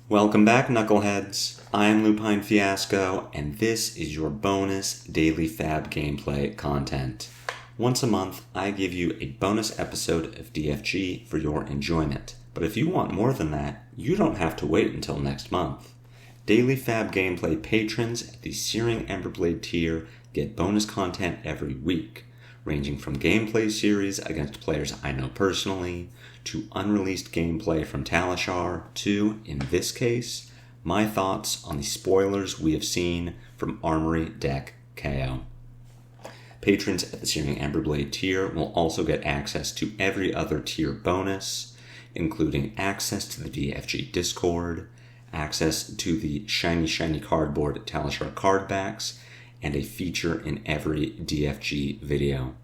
Welcome back, Knuckleheads. I'm Lupine Fiasco, and this is your bonus daily FaB gameplay content. Once a month, I give you a bonus episode of DFG for your enjoyment. But if you want more than that, you don't have to wait until next month. Daily FaB gameplay patrons at the Searing Emberblade tier get bonus content every week, ranging from gameplay series against players I know personally, to unreleased gameplay from Talishar, to, in this case, my thoughts on the spoilers we have seen from Armory deck Kayo. Patrons at the Searing Emberblade tier will also get access to every other tier bonus, including access to the DFG Discord, access to the shiny cardboard Talishar card backs, and a feature in every DFG video.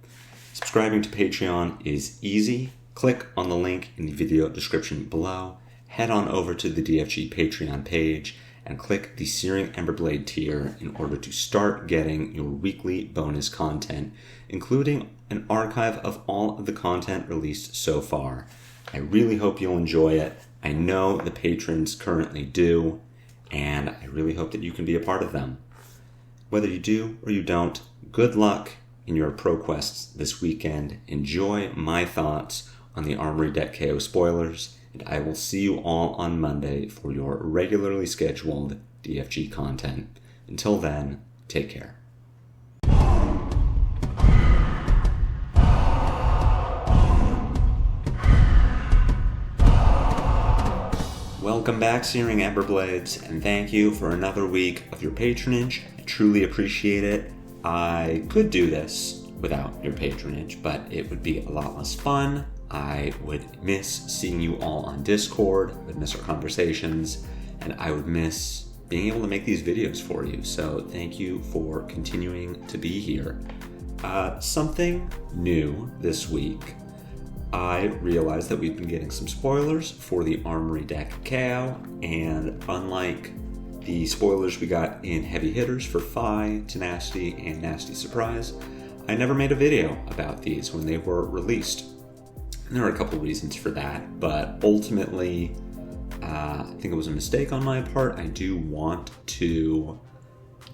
Subscribing to Patreon is easy. Click on the link in the video description below, head on over to the DFG Patreon page, and click the Searing Emberblade tier in order to start getting your weekly bonus content, including an archive of all of the content released so far. I really hope you'll enjoy it. I know the patrons currently do, and I really hope that you can be a part of them. Whether you do or you don't, good luck in your pro quests this weekend. Enjoy my thoughts on the Armory deck KO spoilers, and I will see you all on Monday for your regularly scheduled DFG content. Until then, take care. Welcome back, Searing Emberblades, and thank you for another week of your patronage. I truly appreciate it. I could do this without your patronage, but it would be a lot less fun. I would miss seeing you all on Discord, I would miss our conversations, and I would miss being able to make these videos for you. So thank you for continuing to be here. Something new this week. I realized that we've been getting some spoilers for the Armory deck Kayo, and unlike the spoilers we got in Heavy Hitters for FaB, Tenacity, and Nasty Surprise, I never made a video about these when they were released. And there are a couple reasons for that, but ultimately, I think it was a mistake on my part. I do want to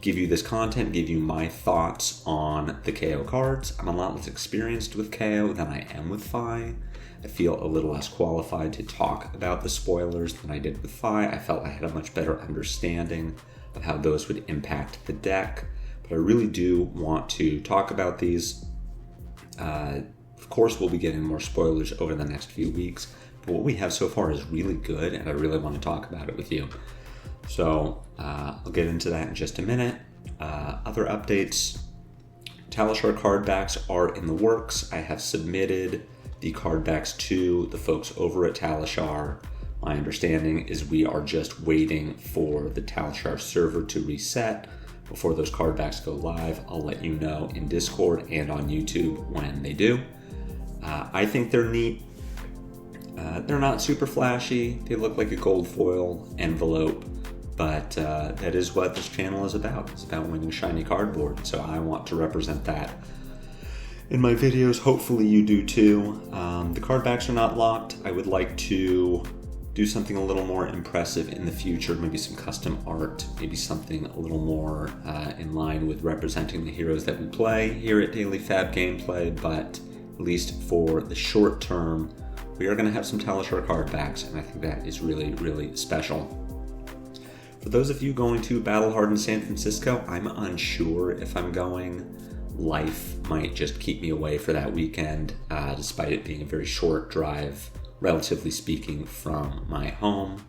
give you this content, give you my thoughts on the Kayo cards. I'm a lot less experienced with Kayo than I am with FaB. I feel a little less qualified to talk about the spoilers than I did with FaB. I felt I had a much better understanding of how those would impact the deck, but I really do want to talk about these. Of course, we'll be getting more spoilers over the next few weeks, but what we have so far is really good, and I really want to talk about it with you. So I'll get into that in just a minute. Other updates. Talishar card backs are in the works. I have submitted the card backs to the folks over at Talishar. My understanding is we are just waiting for the Talishar server to reset before those card backs go live. I'll let you know in Discord and on YouTube when they do. I think they're neat. They're not super flashy. They look like a gold foil envelope. But that is what this channel is about. It's about winning shiny cardboard. So I want to represent that in my videos. Hopefully you do too. The card backs are not locked. I would like to do something a little more impressive in the future. Maybe some custom art. Maybe something a little more in line with representing the heroes that we play here at Daily FaB Gameplay. But at least for the short term, we are going to have some Talishar card backs. And I think that is really, really special. For those of you going to Battle-Hardened San Francisco, I'm unsure if I'm going. Life might just keep me away for that weekend, despite it being a very short drive, relatively speaking, from my home.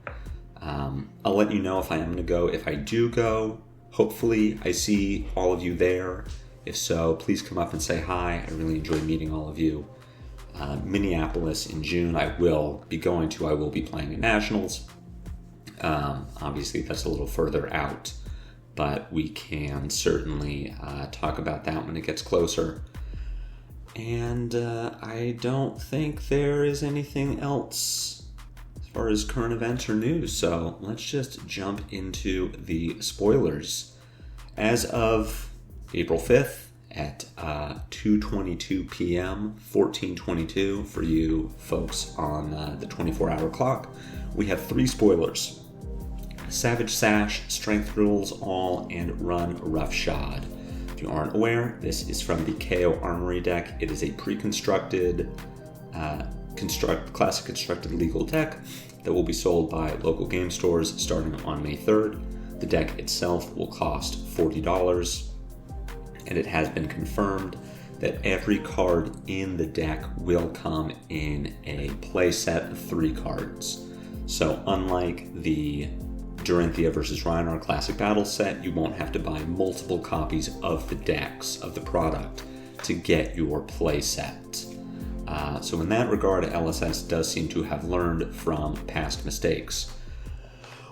I'll let you know if I am going to go. If I do go, hopefully I see all of you there. If so, please come up and say hi. I really enjoy meeting all of you. Minneapolis in June, I will be going to. I will be playing at Nationals. Obviously, that's a little further out, but we can certainly talk about that when it gets closer. And I don't think there is anything else as far as current events or news, so let's just jump into the spoilers. As of April 5th at 2:22 p.m., 14:22 for you folks on the 24-hour clock, we have 3 spoilers. Savage Sash, Strength Rules All, and run Roughshod. If you aren't aware, this is from the Kayo Armory deck. It is a pre-constructed, classic constructed legal deck that will be sold by local game stores starting on May 3rd. The deck itself will cost $40, and it has been confirmed that every card in the deck will come in a play set of 3 cards. So unlike the Duranthia vs. Rhinar Classic Battle set, you won't have to buy multiple copies of the decks, of the product, to get your play set. So in that regard, LSS does seem to have learned from past mistakes.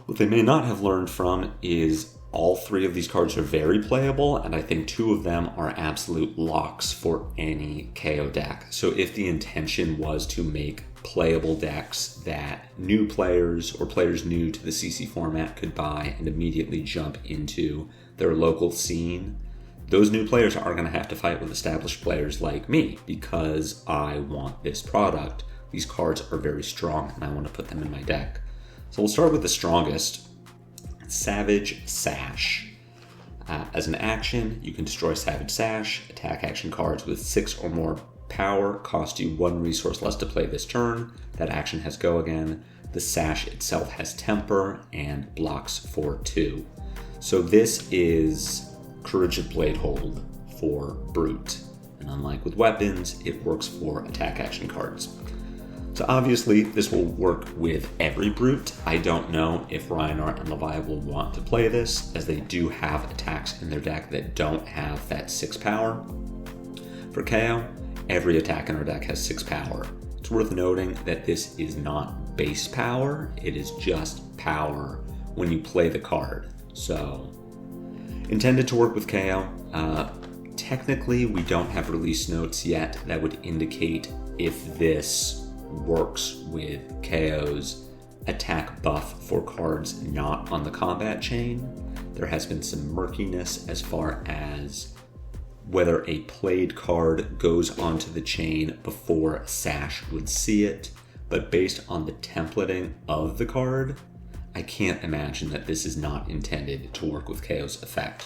What they may not have learned from is all 3 of these cards are very playable, and I think 2 of them are absolute locks for any KO deck. So if the intention was to make playable decks that new players or players new to the CC format could buy and immediately jump into their local scene, those new players are going to have to fight with established players like me because I want this product. These cards are very strong and I want to put them in my deck. So we'll start with the strongest, Savage Sash. As an action, you can destroy Savage Sash. Attack action cards with 6 or more power cost you 1 resource less to play this turn. That action has go again. The Sash itself has temper and blocks for 2. So this is Courage of Blade Hold for Brute. And unlike with weapons, it works for attack action cards. So obviously this will work with every Brute. I don't know if Rhinar and Levi will want to play this, as they do have attacks in their deck that don't have that 6 power. For Kayo, every attack in our deck has 6 power. It's worth noting that this is not base power, it is just power when you play the card. So, intended to work with Kayo. Technically, we don't have release notes yet that would indicate if this works with Kayo's attack buff for cards not on the combat chain. There has been some murkiness as far as whether a played card goes onto the chain before Sash would see it, but based on the templating of the card, I can't imagine that this is not intended to work with Kayo's effect.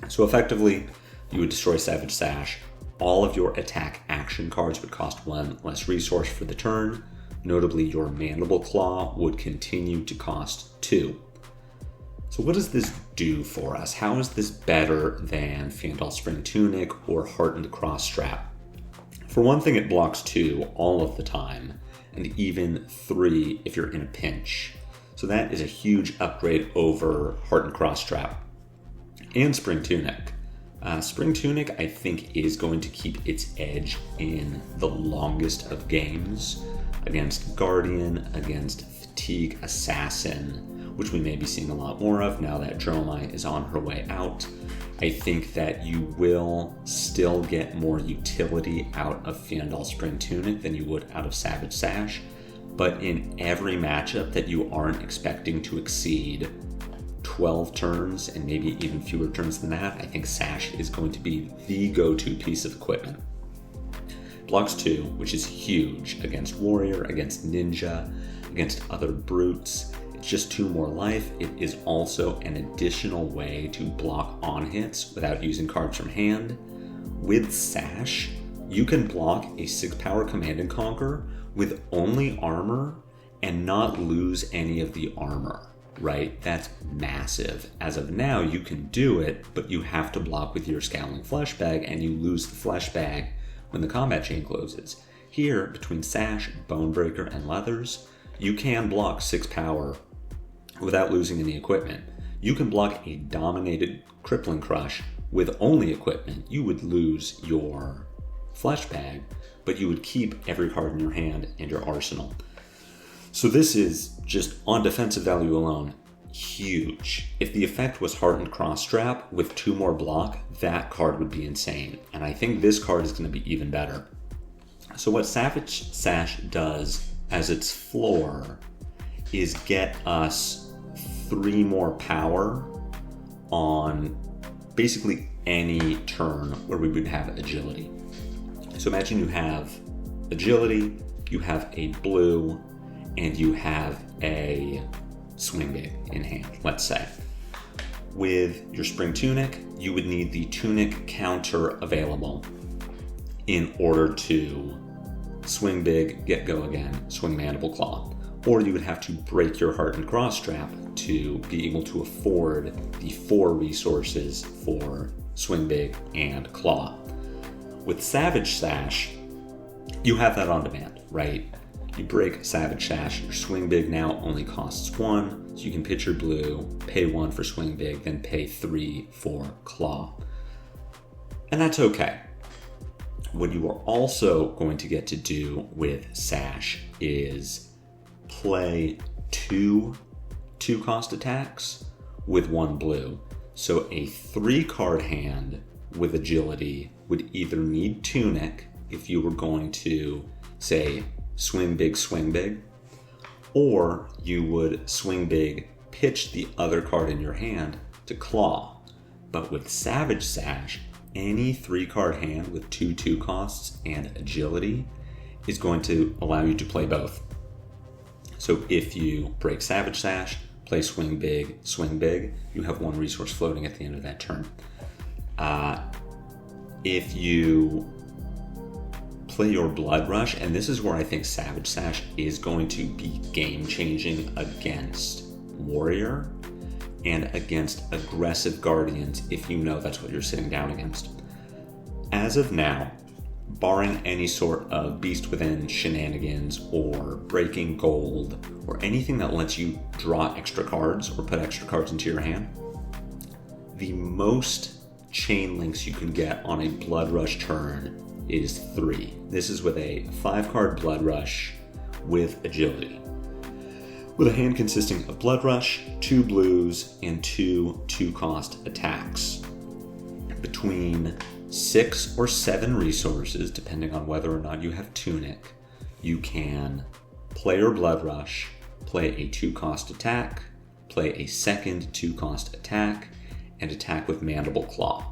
So effectively, you would destroy Savage Sash. All of your attack action cards would cost 1 less resource for the turn. Notably, your Mandible Claw would continue to cost 2. So what does this do for us? How is this better than Fandal Spring Tunic or Hardened Crossstrap? For one thing, it blocks 2 all of the time, and even 3 if you're in a pinch. So that is a huge upgrade over Hardened Crossstrap and Spring Tunic. Spring Tunic, I think, is going to keep its edge in the longest of games against Guardian, against Fatigue Assassin, which we may be seeing a lot more of now that Dromai is on her way out. I think that you will still get more utility out of Fandal Spring Tunic than you would out of Savage Sash, but in every matchup that you aren't expecting to exceed 12 turns, and maybe even fewer turns than that, I think Sash is going to be the go-to piece of equipment. Blocks 2, which is huge against Warrior, against Ninja, against other Brutes. It's just 2 more life. It is also an additional way to block on hits without using cards from hand. With Sash, you can block a 6 power Command and Conquer with only armor and not lose any of the armor. Right? That's massive. As of now, you can do it, but you have to block with your Scowling Flesh Bag, and you lose the Flesh Bag when the combat chain closes. Here, between Sash, Bonebreaker, and Leathers, you can block 6 power without losing any equipment. You can block a dominated Crippling Crush with only equipment. You would lose your Flesh Bag, but you would keep every card in your hand and your arsenal. So this is, just on defensive value alone, huge. If the effect was Hardened Crossstrap with 2 more block, that card would be insane. And I think this card is going to be even better. So what Savage Sash does as its floor is get us 3 more power on basically any turn where we would have agility. So imagine you have agility, you have a blue, and you have a swing big in hand, let's say. With your Spring Tunic, you would need the Tunic counter available in order to swing big, get go again, swing Mandible Claw. Or you would have to break your Hardened Cross Strap to be able to afford the 4 resources for swing big and claw. With Savage Sash, you have that on demand, right? You break Savage Sash, your swing big now only costs 1, so you can pitch your blue, pay 1 for swing big, then pay 3 for claw. And that's okay. What you are also going to get to do with Sash is play 2 cost attacks with 1 blue. So a 3-card hand with agility would either need Tunic if you were going to, say, swing big, or you would swing big, pitch the other card in your hand to claw. But with Savage Sash, any 3-card hand with 2 costs and agility is going to allow you to play both. So if you break Savage Sash, play swing big, you have 1 resource floating at the end of that turn. If you play your Blood Rush, and this is where I think Savage Sash is going to be game-changing against Warrior and against aggressive Guardians if you know that's what you're sitting down against. As of now, barring any sort of Beast Within shenanigans or breaking gold or anything that lets you draw extra cards or put extra cards into your hand, the most chain links you can get on a Blood Rush turn is 3. This is with a 5-card Blood Rush with agility. With a hand consisting of Blood Rush, 2 blues, and 2 2-cost attacks. Between 6 or 7 resources, depending on whether or not you have Tunic, you can play your Blood Rush, play a 2-cost attack, play a second 2-cost attack, and attack with Mandible Claw.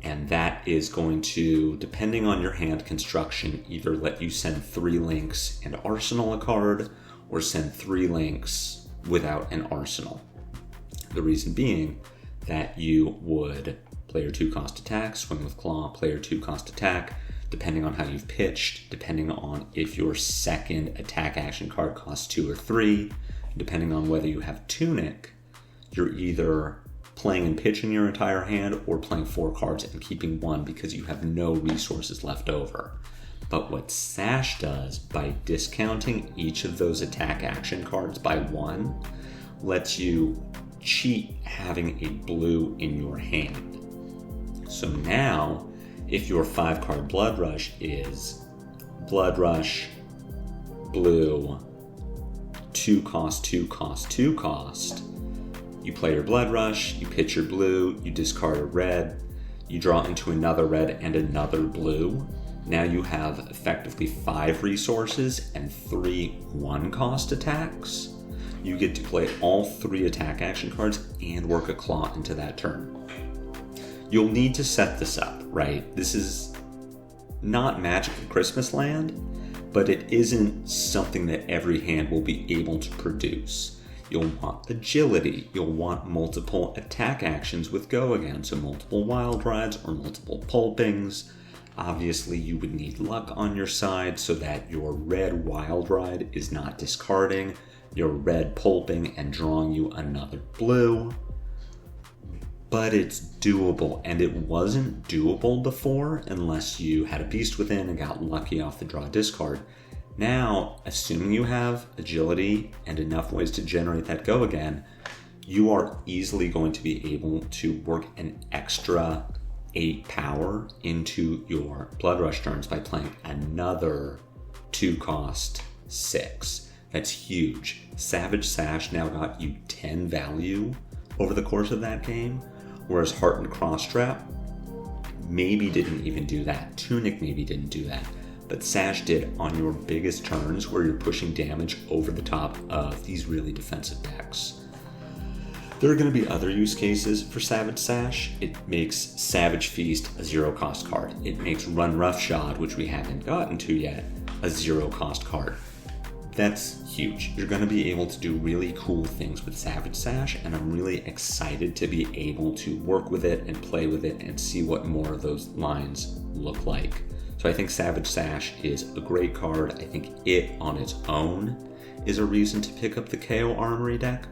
And that is going to, depending on your hand construction, either let you send 3 links and arsenal a card, or send 3 links without an arsenal. The reason being that you would play your 2-cost attack, swing with claw, play your 2-cost attack, depending on how you've pitched, depending on if your second attack action card costs 2 or 3, depending on whether you have Tunic, you're either playing and pitching your entire hand or playing 4 cards and keeping 1 because you have no resources left over. But what Sash does by discounting each of those attack action cards by 1 lets you cheat having a blue in your hand. So now, if your 5-card Blood Rush is Blood Rush, blue, 2-cost, 2-cost, 2-cost, you play your Blood Rush, you pitch your blue, you discard a red, you draw into another red and another blue. Now you have effectively 5 resources and 3 1-cost attacks. You get to play all 3 attack action cards and work a claw into that turn. You'll need to set this up, right? This is not Magical Christmas Land, but it isn't something that every hand will be able to produce. You'll want agility. You'll want multiple attack actions with go again, so multiple wild rides or multiple pulpings. Obviously, you would need luck on your side so that your red wild ride is not discarding your red pulping and drawing you another blue. But it's doable, and it wasn't doable before unless you had a Beast Within and got lucky off the draw discard. Now, assuming you have agility and enough ways to generate that go again, you are easily going to be able to work an extra 8 power into your Blood Rush turns by playing another 2-cost 6. That's huge. Savage Sash now got you 10 value over the course of that game, whereas Hardened Cross Strap maybe didn't even do that. Tunic maybe didn't do that. But Sash did on your biggest turns where you're pushing damage over the top of these really defensive decks. There are going to be other use cases for Savage Sash. It makes Savage Feast a 0-cost card. It makes Run Roughshod, which we haven't gotten to yet, a 0-cost card. That's huge. You're going to be able to do really cool things with Savage Sash, and I'm really excited to be able to work with it and play with it and see what more of those lines look like. So I think Savage Sash is a great card. I think it on its own is a reason to pick up the Kayo Armory deck.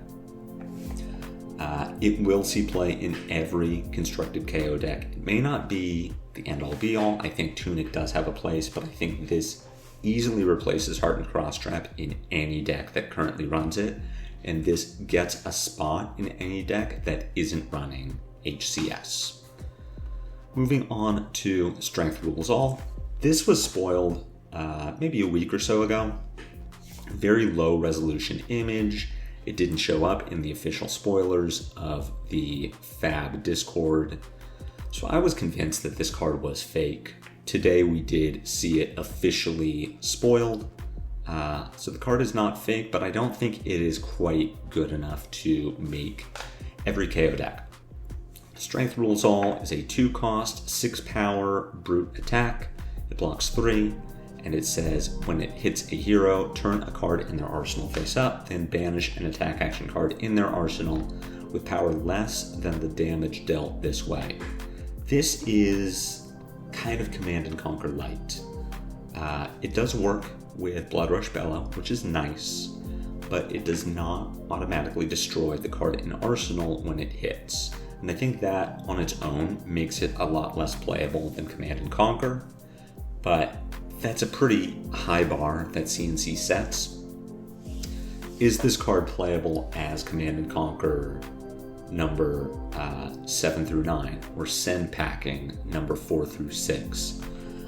It will see play in every constructed Kayo deck. It may not be the end-all be-all. I think Tunic does have a place, but I think this easily replaces Hardened Crosstrap in any deck that currently runs it, and this gets a spot in any deck that isn't running HCS. Moving on to Strength Rules All. This was spoiled maybe a week or so ago. Very low resolution image. It didn't show up in the official spoilers of the FaB Discord, so I was convinced that this card was fake. Today we did see it officially spoiled, so the card is not fake, but I don't think it is quite good enough to make every KO deck. Strength Rules All is a 2-cost, 6-power brute attack. It blocks 3. And it says when it hits a hero, turn a card in their arsenal face up, then banish an attack action card in their arsenal with power less than the damage dealt this way. This is kind of Command and Conquer light. It does work with Blood Rush Bellow, which is nice, but it does not automatically destroy the card in arsenal when it hits. And I think that on its own makes it a lot less playable than Command and Conquer, but that's a pretty high bar that CNC sets. Is this card playable as Command and Conquer number 7 through 9 or Send Packing number 4 through 6?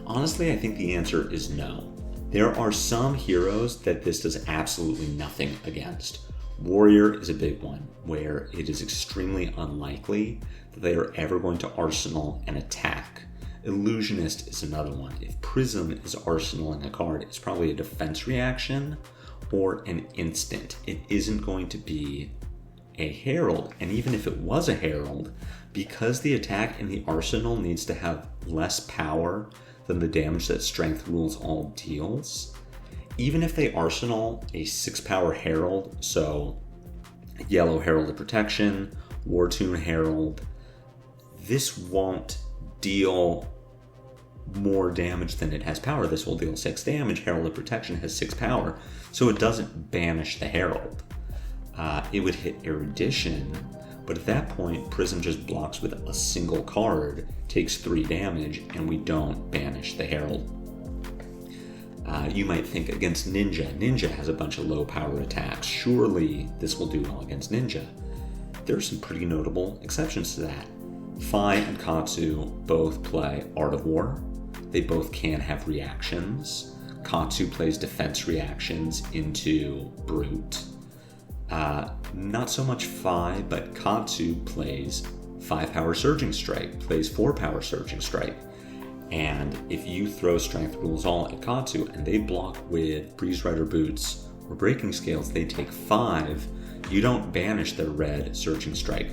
Honestly, I think the answer is no. There are some heroes that this does absolutely nothing against. Warrior is a big one, where it is extremely unlikely that they are ever going to arsenal and attack. Illusionist is another one. If Prism is arsenaling a card, it's probably a defense reaction or an instant. It isn't going to be a Herald, and even if it was a Herald, because the attack in the arsenal needs to have less power than the damage that Strength Rules All deals, even if they arsenal a 6-power Herald, so Yellow Herald of Protection, Wartune Herald, this won't deal more damage than it has power. This will deal 6 damage. Herald of Protection has 6 power, so it doesn't banish the Herald. It would hit Erudition, but at that point, Prism just blocks with a single card, takes 3 damage, and we don't banish the Herald. You might think against Ninja. Ninja has a bunch of low power attacks. Surely this will do well against Ninja. There are some pretty notable exceptions to that. Fi and Katsu both play Art of War. They both can have reactions. Katsu plays defense reactions into Brute. Not so much Fi, but Katsu plays 5-power Surging Strike, plays 4-power Surging Strike. And if you throw Strength Rules All at Katsu and they block with Breeze Rider Boots or Breaking Scales, they take 5, you don't banish their red Surging Strike.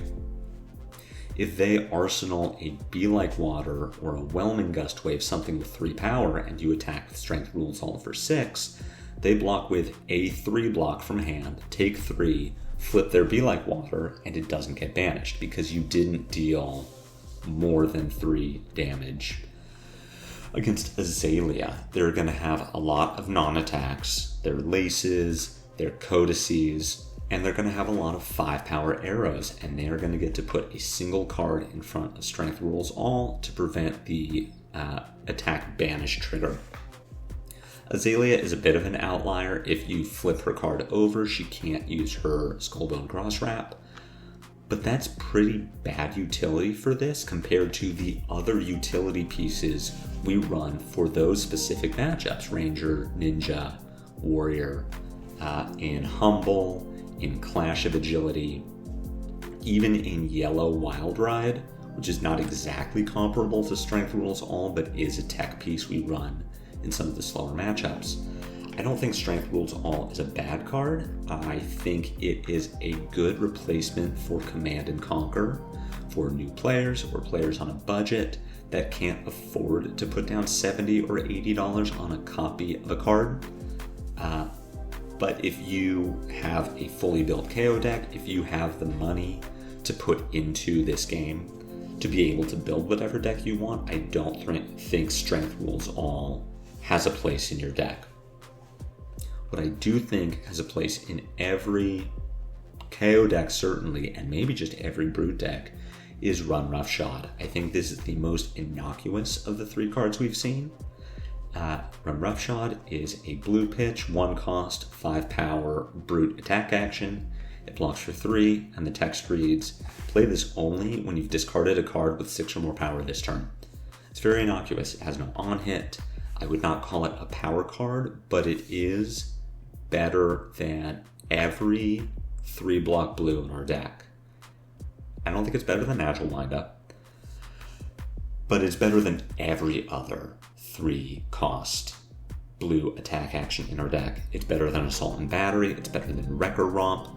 If they arsenal a Be Like Water or a Whelming Gust Wave, something with 3 power, and you attack with Strength Rules All for 6, they block with a 3 block from hand, take 3, flip their Be Like Water, and it doesn't get banished because you didn't deal more than 3 damage. Against Azalea, they're going to have a lot of non-attacks, their laces, their codices, and they're going to have a lot of 5-power arrows, and they're going to get to put a single card in front of Strength Rules All to prevent the attack banish trigger. Azalea is a bit of an outlier. If you flip her card over, she can't use her Skullbone Crosswrap, but that's pretty bad utility for this compared to the other utility pieces we run for those specific matchups. Ranger, Ninja, Warrior, in Humble, in Clash of Agility, even in Yellow Wild Ride, which is not exactly comparable to Strength Rules All, but is a tech piece we run in some of the slower matchups. I don't think Strength Rules All is a bad card. I think it is a good replacement for Command and Conquer for new players or players on a budget that can't afford to put down $70 or $80 on a copy of a card. But if you have a fully built Kayo deck, if you have the money to put into this game to be able to build whatever deck you want, I don't think Strength Rules All has a place in your deck. What I do think has a place in every Kayo deck, certainly, and maybe just every Brute deck, is Run Roughshod. I think this is the most innocuous of the 3 cards we've seen. Run Roughshod is a blue pitch, 1 cost, 5 power, Brute attack action. It blocks for 3, and the text reads, play this only when you've discarded a card with 6 or more power this turn. It's very innocuous. It has no on-hit. I would not call it a power card, but it is better than every 3-block blue in our deck. I don't think it's better than Natural Windup, but it's better than every other 3-cost blue attack action in our deck. It's better than Assault and Battery. It's better than Wrecker Romp.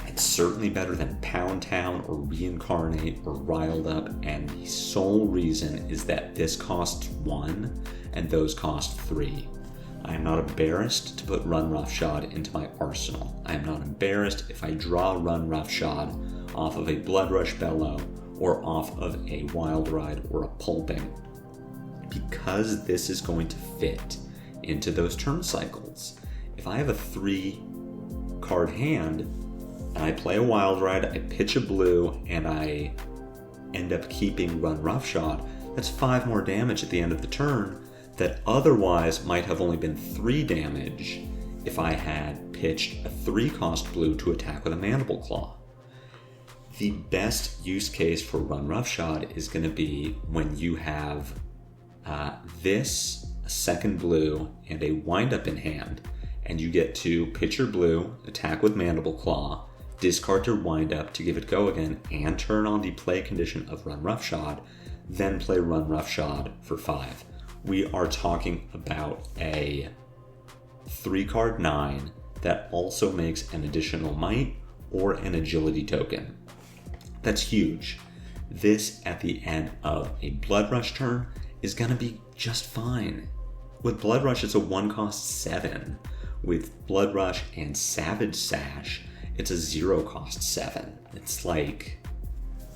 It's certainly better than Pound Town or Reincarnate or Riled Up, and the sole reason is that this costs 1 and those cost 3. I am not embarrassed to put Run Roughshod into my arsenal. I am not embarrassed if I draw Run Roughshod off of a Blood Rush Bellow or off of a Wild Ride or a Pulping, because this is going to fit into those turn cycles. If I have a 3-card hand and I play a Wild Ride, I pitch a blue, and I end up keeping Run Roughshod, that's 5 more damage at the end of the turn that otherwise might have only been 3 damage if I had pitched a 3-cost blue to attack with a Mandible Claw. The best use case for Run Roughshod is going to be when you have this, a second blue, and a windup in hand, and you get to pitch your blue, attack with Mandible Claw, discard your windup to give it go again, and turn on the play condition of Run Roughshod, then play Run Roughshod for 5. We are talking about a 3-card 9 that also makes an additional might or an agility token. That's huge. This at the end of a Blood Rush turn is going to be just fine. With Blood Rush, it's a 1-cost 7. With Blood Rush and Savage Sash, it's a 0-cost 7. It's like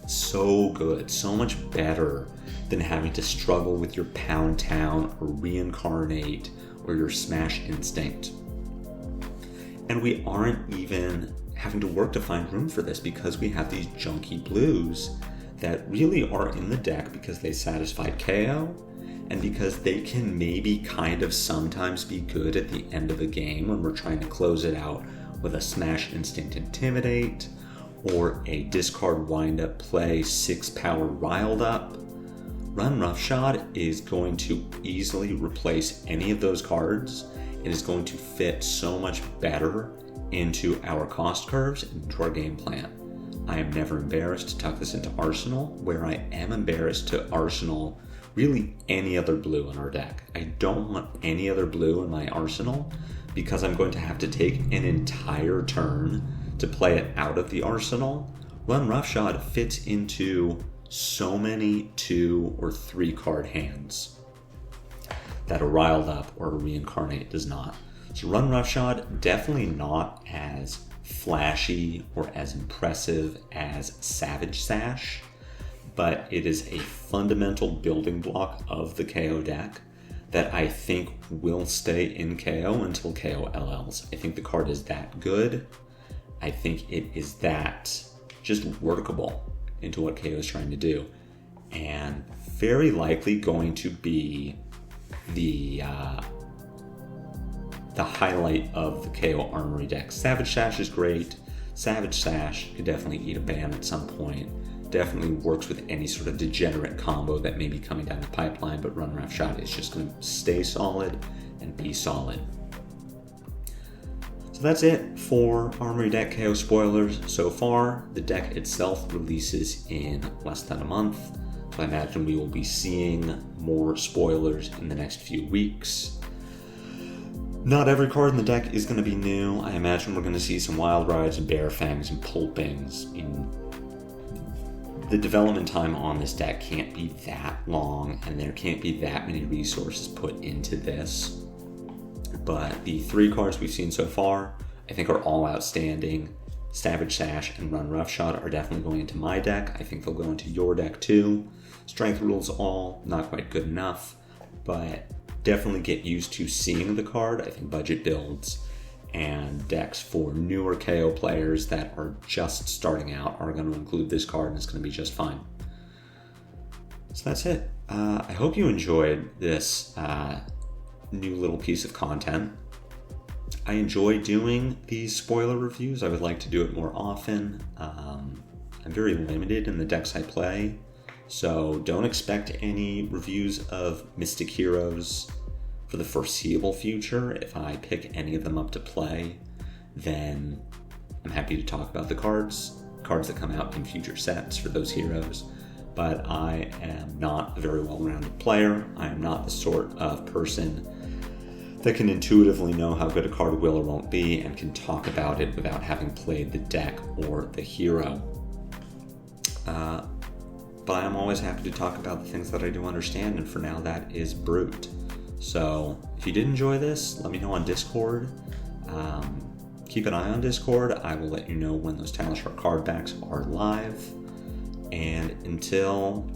so good, so much better than having to struggle with your Pound Town or Reincarnate or your Smash Instinct. And we aren't even having to work to find room for this because we have these junky blues that really are in the deck because they satisfied Kayo and because they can maybe kind of sometimes be good at the end of a game when we're trying to close it out with a Smash Instinct Intimidate or a discard windup play 6 power Riled Up. Run Roughshod is going to easily replace any of those cards. It is going to fit so much better into our cost curves and into our game plan. I am never embarrassed to tuck this into Arsenal, where I am embarrassed to Arsenal really any other blue in our deck. I don't want any other blue in my Arsenal because I'm going to have to take an entire turn to play it out of the Arsenal. Run Roughshod fits into so many 2 or 3 card hands that a Riled Up or a Reincarnate does not. So Run Roughshod, definitely not as flashy or as impressive as Savage Sash, but it is a fundamental building block of the Kayo deck that I think will stay in Kayo until Kayo LLs. I think the card is that good. I think it is that just workable into what Kayo is trying to do, and very likely going to be the highlight of the Kayo Armory deck. Savage Sash is great. Savage Sash could definitely eat a ban at some point. Definitely works with any sort of degenerate combo that may be coming down the pipeline, but Run Roughshod is just going to stay solid and be solid. So that's it for Armory deck Kayo spoilers so far. The deck itself releases in less than a month, so I imagine we will be seeing more spoilers in the next few weeks. Not every card in the deck is going to be new. I imagine we're going to see some Wild Rides and Bear Fangs and Pulpings. The development time on this deck can't be that long, and there can't be that many resources put into this. But the 3 cards we've seen so far, I think are all outstanding. Savage Sash and Run Roughshod are definitely going into my deck. I think they'll go into your deck too. Strength Rules all, not quite good enough, but definitely get used to seeing the card. I think budget builds and decks for newer Kayo players that are just starting out are going to include this card, and it's going to be just fine. So that's it. I hope you enjoyed this new little piece of content. I enjoy doing these spoiler reviews. I would like to do it more often. I'm very limited in the decks I play, so don't expect any reviews of Mystic Heroes for the foreseeable future. If I pick any of them up to play, then I'm happy to talk about the cards that come out in future sets for those heroes. But I am not a very well-rounded player. I am not the sort of person that can intuitively know how good a card will or won't be and can talk about it without having played the deck or the hero. But I am always happy to talk about the things that I do understand, and for now that is Brute. So if you did enjoy this, let me know on Discord. Keep an eye on Discord. I will let you know when those Talent Shark card backs are live. And until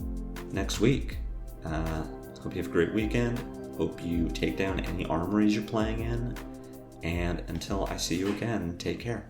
next week, hope you have a great weekend. Hope you take down any armories you're playing in. And until I see you again, take care.